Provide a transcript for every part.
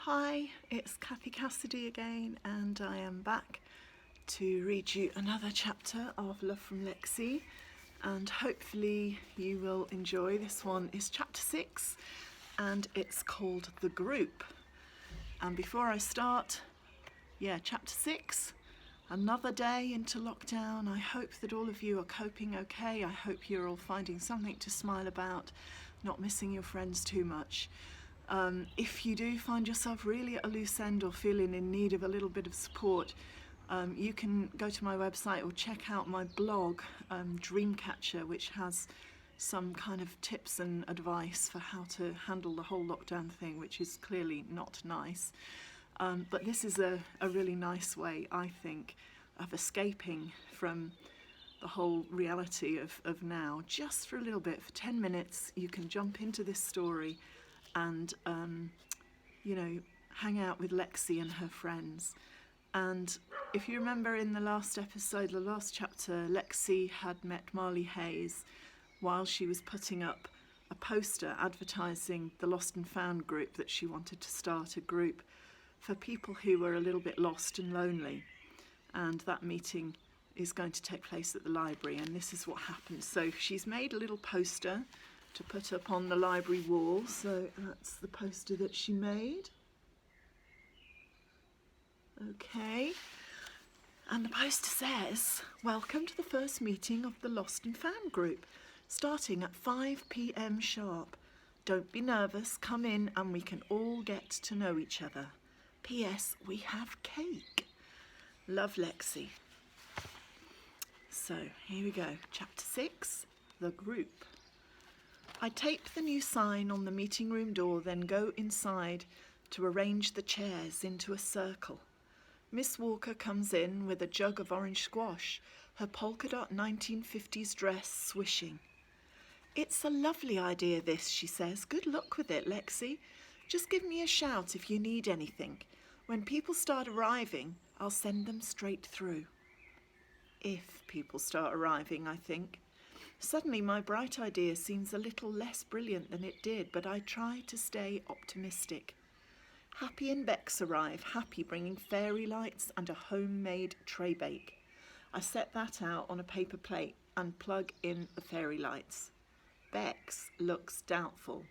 Hi, it's Kathy Cassidy again, and I am back to read you another chapter of Love from Lexie, and hopefully you will enjoy. This one is chapter 6, and it's called The Group. And before I start, chapter 6, another day into lockdown. I hope that all of you are coping okay. I hope you're all finding something to smile about, not missing your friends too much. If you do find yourself really at a loose end or feeling in need of a little bit of support, you can go to my website or check out my blog, Dreamcatcher, which has some kind of tips and advice for how to handle the whole lockdown thing, which is clearly not nice. But this is a really nice way, I think, of escaping from the whole reality of now. Just for a little bit, for 10 minutes, you can jump into this story and hang out with Lexie and her friends. And if you remember in the last episode, the last chapter, Lexie had met Marley Hayes while she was putting up a poster advertising the Lost and Found group, that she wanted to start a group for people who were a little bit lost and lonely. And that meeting is going to take place at the library, and this is what happened. So she's made a little poster to put up on the library wall. So that's the poster that she made. Okay. And the poster says, "Welcome to the first meeting of the Lost and Found group, starting at 5 p.m. sharp. Don't be nervous, come in and we can all get to know each other. P.S. We have cake. Love, Lexie." So here we go, chapter 6, The Group. I tape the new sign on the meeting room door, then go inside to arrange the chairs into a circle. Miss Walker comes in with a jug of orange squash, her polka-dot 1950s dress swishing. "It's a lovely idea, this," she says. "Good luck with it, Lexie. Just give me a shout if you need anything. When people start arriving, I'll send them straight through." If people start arriving, I think. Suddenly my bright idea seems a little less brilliant than it did, but I try to stay optimistic. Happy and Bex arrive, Happy bringing fairy lights and a homemade tray bake. I set that out on a paper plate and plug in the fairy lights. Bex looks doubtful.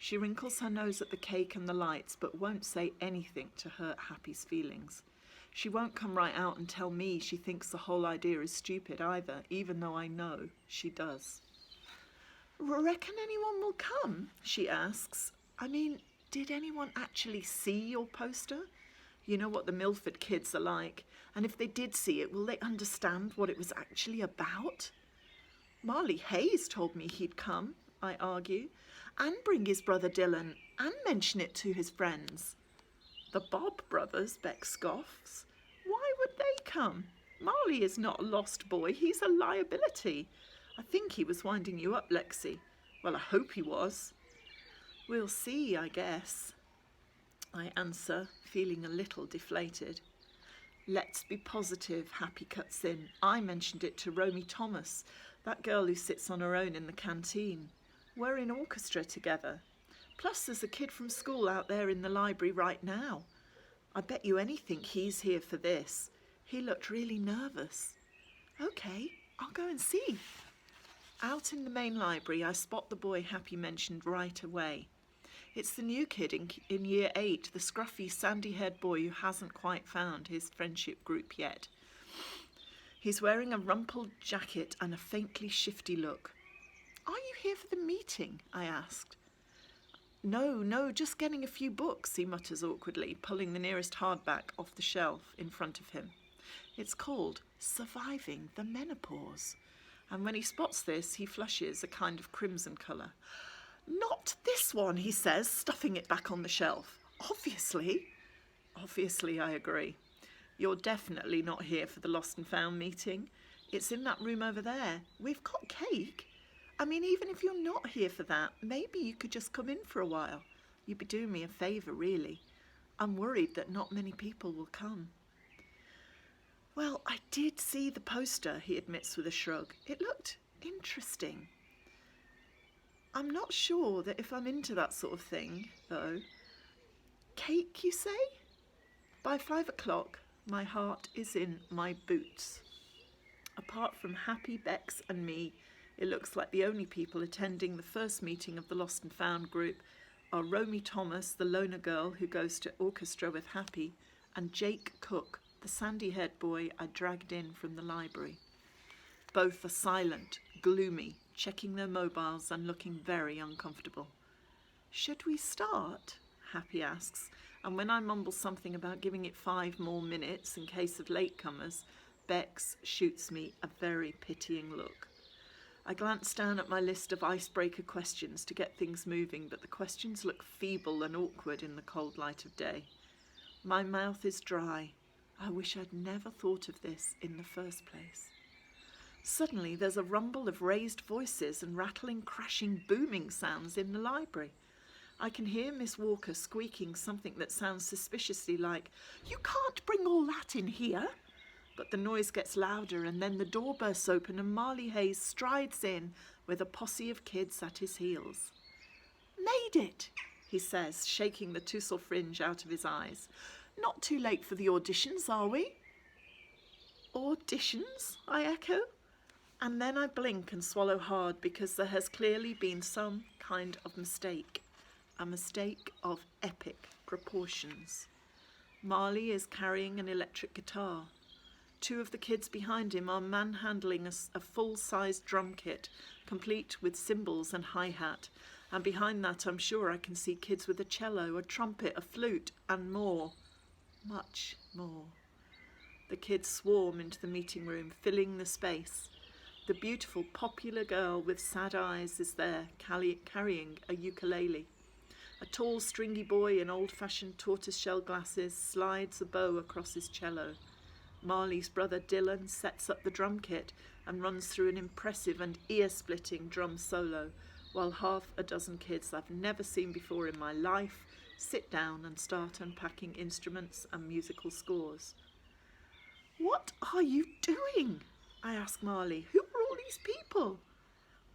She wrinkles her nose at the cake and the lights, but won't say anything to hurt Happy's feelings. She won't come right out and tell me she thinks the whole idea is stupid either, even though I know she does. "Reckon anyone will come?" she asks. "I mean, did anyone actually see your poster? You know what the Milford kids are like. And if they did see it, will they understand what it was actually about?" "Marley Hayes told me he'd come," I argue, "and bring his brother Dylan, and mention it to his friends." "The Bob brothers," Beck scoffs. "Why would they come? Marley is not a lost boy, he's a liability. I think he was winding you up, Lexie. Well, I hope he was." "We'll see, I guess," I answer, feeling a little deflated. "Let's be positive," Happy cuts in. "I mentioned it to Romy Thomas, that girl who sits on her own in the canteen. We're in orchestra together. Plus there's a kid from school out there in the library right now. I bet you anything he's here for this. He looked really nervous." "Okay, I'll go and see." Out in the main library, I spot the boy Happy mentioned right away. It's the new kid in year 8, the scruffy, sandy-haired boy who hasn't quite found his friendship group yet. He's wearing a rumpled jacket and a faintly shifty look. "Are you here for the meeting?" I asked. No, just getting a few books," he mutters awkwardly, pulling the nearest hardback off the shelf in front of him. It's called Surviving the Menopause. And when he spots this, he flushes a kind of crimson colour. "Not this one," he says, stuffing it back on the shelf. Obviously, I agree. "You're definitely not here for the Lost and Found meeting. It's in that room over there. We've got cake. I mean, even if you're not here for that, maybe you could just come in for a while. You'd be doing me a favour, really. I'm worried that not many people will come." "Well, I did see the poster," he admits with a shrug. "It looked interesting. I'm not sure that if I'm into that sort of thing, though. Cake, you say? By 5 o'clock, my heart is in my boots. Apart from Happy, Bex and me, it looks like the only people attending the first meeting of the Lost and Found group are Romy Thomas, the loner girl who goes to orchestra with Happy, and Jake Cook, the sandy-haired boy I dragged in from the library. Both are silent, gloomy, checking their mobiles and looking very uncomfortable. Should we start? Happy asks, and when I mumble something about giving it 5 more minutes in case of latecomers, Bex shoots me a very pitying look. I glance down at my list of icebreaker questions to get things moving, but the questions look feeble and awkward in the cold light of day. My mouth is dry. I wish I'd never thought of this in the first place. Suddenly there's a rumble of raised voices and rattling, crashing, booming sounds in the library. I can hear Miss Walker squeaking something that sounds suspiciously like, "You can't bring all that in here." But the noise gets louder, and then the door bursts open and Marley Hayes strides in with a posse of kids at his heels. "Made it," he says, shaking the tussle fringe out of his eyes. "Not too late for the auditions, are we?" "Auditions?" I echo. And then I blink and swallow hard, because there has clearly been some kind of mistake. A mistake of epic proportions. Marley is carrying an electric guitar. 2 of the kids behind him are manhandling a full-sized drum kit, complete with cymbals and hi-hat. And behind that, I'm sure I can see kids with a cello, a trumpet, a flute, and more. Much more. The kids swarm into the meeting room, filling the space. The beautiful, popular girl with sad eyes is there, carrying a ukulele. A tall, stringy boy in old-fashioned tortoiseshell glasses slides a bow across his cello. Marley's brother Dylan sets up the drum kit and runs through an impressive and ear-splitting drum solo, while half a dozen kids I've never seen before in my life sit down and start unpacking instruments and musical scores. "What are you doing?" I ask Marley. "Who are all these people?"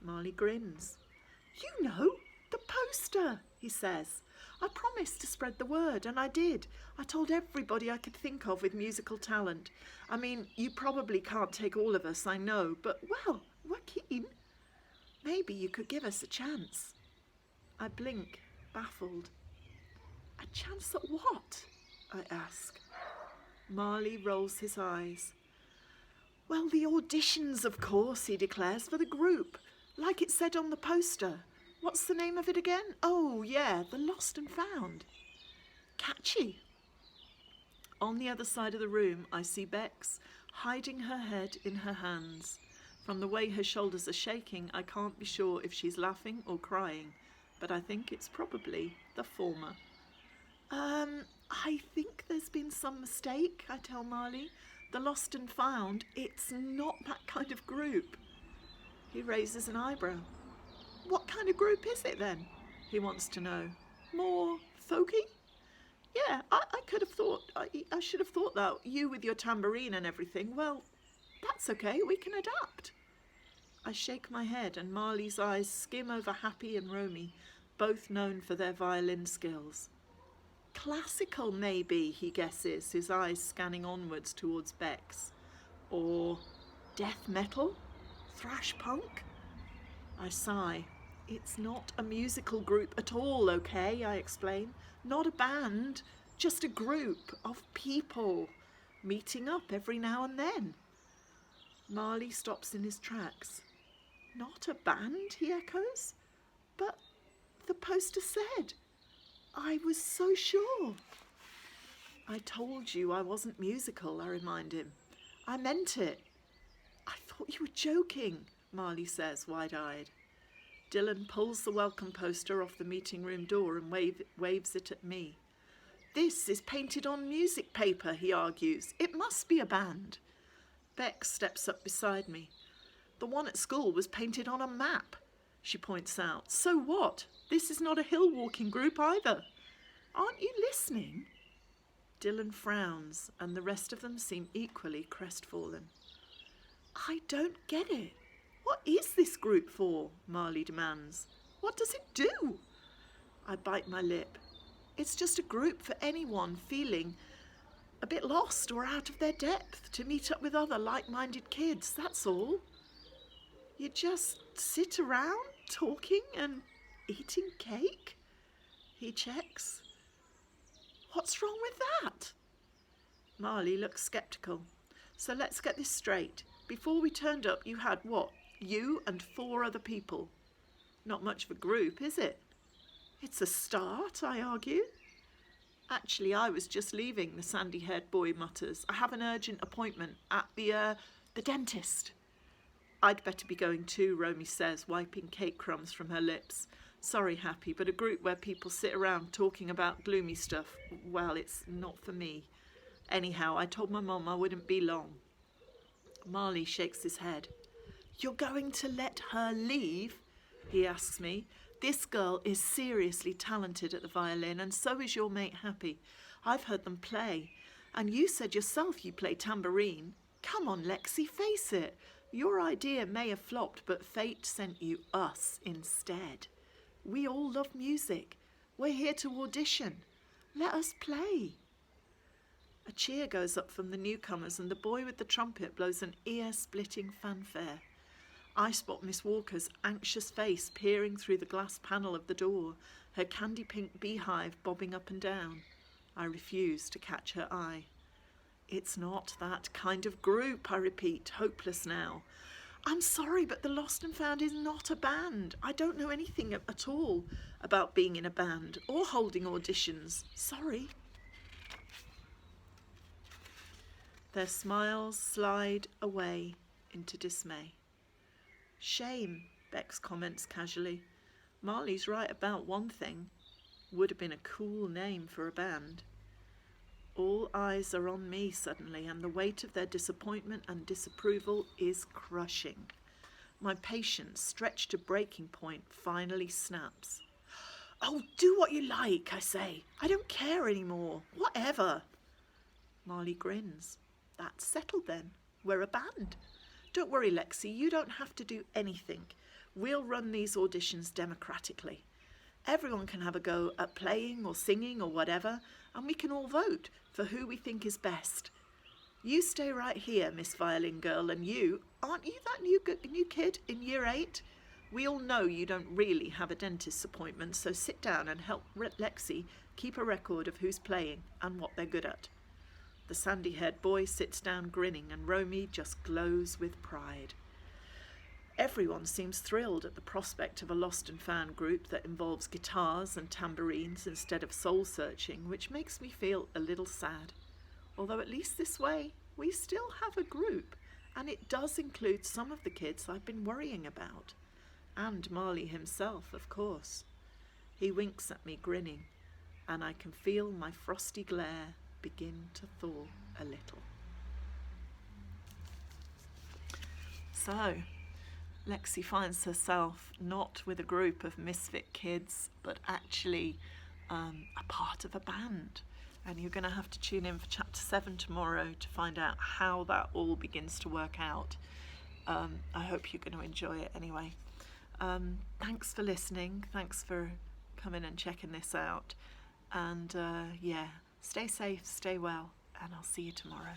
Marley grins. "You know, the poster," he says. "I promised to spread the word, and I did. I told everybody I could think of with musical talent. I mean, you probably can't take all of us, I know, but, well, we're keen. Maybe you could give us a chance." I blink, baffled. "A chance at what?" I ask. Marley rolls his eyes. "Well, the auditions, of course," he declares, "for the group, like it said on the poster. What's the name of it again? Oh, yeah, the Lost and Found. Catchy." On the other side of the room, I see Bex hiding her head in her hands. From the way her shoulders are shaking, I can't be sure if she's laughing or crying, but I think it's probably the former. I think there's been some mistake," I tell Marley. "The Lost and Found, it's not that kind of group." He raises an eyebrow. "What kind of group is it then?" he wants to know. "More folky?" "Yeah, I could have thought, I should have thought that, you with your tambourine and everything. Well, that's okay, we can adapt." I shake my head and Marley's eyes skim over Happy and Romy, both known for their violin skills. "Classical, maybe," he guesses, his eyes scanning onwards towards Bex. "Or death metal? Thrash punk?" I sigh. "It's not a musical group at all, okay?" I explain. "Not a band, just a group of people meeting up every now and then." Marley stops in his tracks. "Not a band?" he echoes. "But the poster said. I was so sure." "I told you I wasn't musical," I remind him. "I meant it." "I thought you were joking," Marley says, wide-eyed. Dylan pulls the welcome poster off the meeting room door and waves it at me. "This is painted on music paper," he argues. "It must be a band." Bex steps up beside me. "The one at school was painted on a map," she points out. "So what? This is not a hill-walking group either. Aren't you listening?" Dylan frowns, and the rest of them seem equally crestfallen. "I don't get it. What is this group for?" Marley demands. "What does it do?" I bite my lip. It's just a group for anyone feeling a bit lost or out of their depth to meet up with other like-minded kids, that's all. You just sit around talking and eating cake? He checks. What's wrong with that? Marley looks sceptical. So let's get this straight. Before we turned up, you had what? You and 4 other people. Not much of a group, is it? It's a start, I argue. Actually, I was just leaving, the sandy-haired boy mutters. I have an urgent appointment at the dentist. I'd better be going too, Romy says, wiping cake crumbs from her lips. Sorry, Happy, but a group where people sit around talking about gloomy stuff, well, it's not for me. Anyhow, I told my mum I wouldn't be long. Marley shakes his head. You're going to let her leave? He asks me. This girl is seriously talented at the violin, and so is your mate Happy. I've heard them play. And you said yourself you play tambourine. Come on, Lexie, face it. Your idea may have flopped, but fate sent you us instead. We all love music. We're here to audition. Let us play. A cheer goes up from the newcomers, and the boy with the trumpet blows an ear-splitting fanfare. I spot Miss Walker's anxious face peering through the glass panel of the door, her candy-pink beehive bobbing up and down. I refuse to catch her eye. It's not that kind of group, I repeat, hopeless now. I'm sorry, but the Lost and Found is not a band. I don't know anything at all about being in a band or holding auditions. Sorry. Their smiles slide away into dismay. Shame, Bex comments casually. Marley's right about one thing. Would have been a cool name for a band. All eyes are on me suddenly, and the weight of their disappointment and disapproval is crushing. My patience, stretched to breaking point, finally snaps. Oh, do what you like, I say. I don't care anymore. Whatever. Marley grins. That's settled then. We're a band. Don't worry, Lexie, you don't have to do anything. We'll run these auditions democratically. Everyone can have a go at playing or singing or whatever, and we can all vote for who we think is best. You stay right here, Miss Violin Girl, and you, aren't you that new kid in year 8? We all know you don't really have a dentist's appointment, so sit down and help Lexie keep a record of who's playing and what they're good at. The sandy-haired boy sits down grinning, and Romy just glows with pride. Everyone seems thrilled at the prospect of a Lost and Found group that involves guitars and tambourines instead of soul-searching, which makes me feel a little sad. Although at least this way, we still have a group, and it does include some of the kids I've been worrying about. And Marley himself, of course. He winks at me, grinning, and I can feel my frosty glare begin to thaw a little. So, Lexie finds herself not with a group of misfit kids, but actually a part of a band. And you're going to have to tune in for chapter 7 tomorrow to find out how that all begins to work out. I hope you're going to enjoy it anyway. Thanks for listening. Thanks for coming and checking this out. And stay safe, stay well, and I'll see you tomorrow.